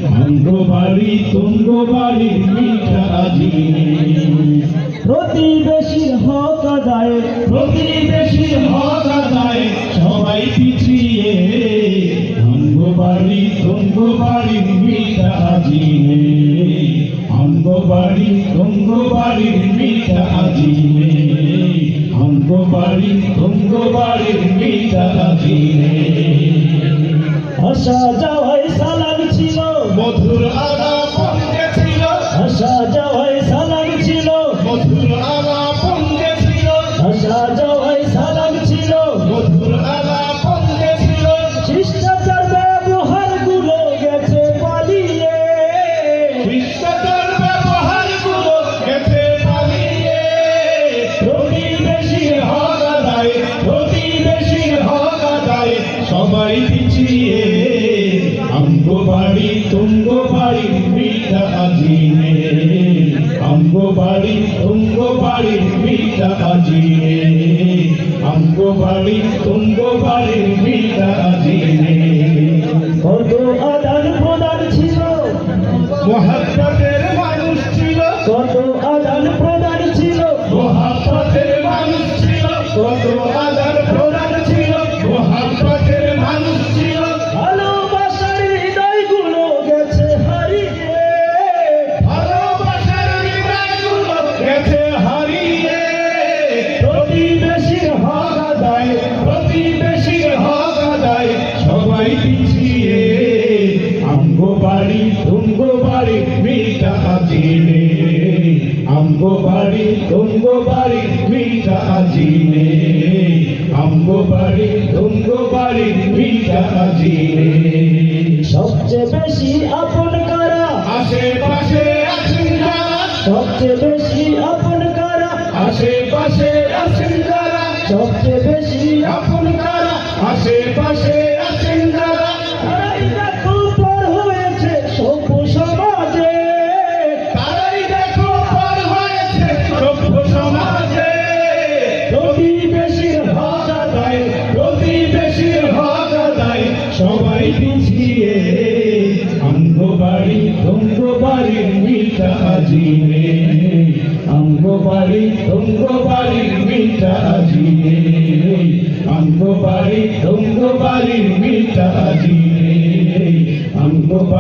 অঙ্গবাড়ি তুঙ্গবাড়ির মিঠা আজিনে প্রতিবেশীর হক আদায়, প্রতিবেশীর হক আদায় সবাই পিছিয়ে অঙ্গবাড়ি তুঙ্গবাড়ির মিঠা আজিনে অঙ্গবাড়ি তুঙ্গবাড়ির মিঠা আজিনে অঙ্গবাড়ি তুঙ্গবাড়ির মিঠা আজিনে আসা যাওয়ায় সালাম ছিল, মধুর আলাপন ছিল, আসা যাওয়ায় সালাম ছিল, মধুর আলাপন ছিল, আসা যাওয়ায় সালাম ছিল, মধুর আলাপন ছিল। শিষ্টাচার ব্যবহার গুলো গেছে পালিয়ে, শিষ্টাচার ব্যবহার গুলো গেছে পালিয়ে প্রতিবেশীর হক আদায়, প্রতিবেশীর হক আদায় সবাই পিছিয়ে অঙ্গবাড়ি তুঙ্গবাড়ির মিঠা আজিনে অঙ্গবাড়ি তুঙ্গবাড়ির মিঠা আজিনে অঙ্গবাড়ি তুঙ্গবাড়ির মিঠা আজিনে কত আদান প্রদান ছিল, মহাব্বতের মানুষ ছিল, কত আদান প্রদান ছিল, মহাব্বতের মানুষ ছিল, কত আদান প্রদান ছিল, মহাব্বতের মানুষ ছিল। ভালোবাসার হৃদয়গুলো গেছে হারিয়ে, ভালোবাসার হৃদয়গুলো গেছে হারিয়ে প্রতিবেশীর হক আদায়, প্রতিবেশীর হক আদায় সবাই পিছিয়ে অঙ্গবাড়ি তুঙ্গবাড়ির মিঠা আজিনে অঙ্গবাড়ি তুঙ্গবাড়ির মিঠা আজিনে অঙ্গবাড়ি তুঙ্গবাড়ির মিঠা আজিনে সবচেয়ে বেশি আপন কারা, আশেপাশে আছেন যারা, সবচেয়ে বেশি আপন কারা, আশেপাশে আছেন যারা, সবচেয়ে বেশি আপন কারা, আশেপাশে আছেন যারা, তারাই দেখো পর হয়েছে সভ্য সমাজে, তারাই দেখো পার হয়েছে সভ্য সমাজে প্রতিবেশীর হক আদায়, প্রতিবেশীর হক আদায় সবাই পিছিয়ে অঙ্গবাড়ি তুঙ্গবাড়ির মিঠা আজিনে অঙ্গবাড়ি তুঙ্গবাড়ির মিঠা আজিনে অঙ্গবাড়ি তুঙ্গবাড়ির মিঠা আজিনে অঙ্গবাড়ি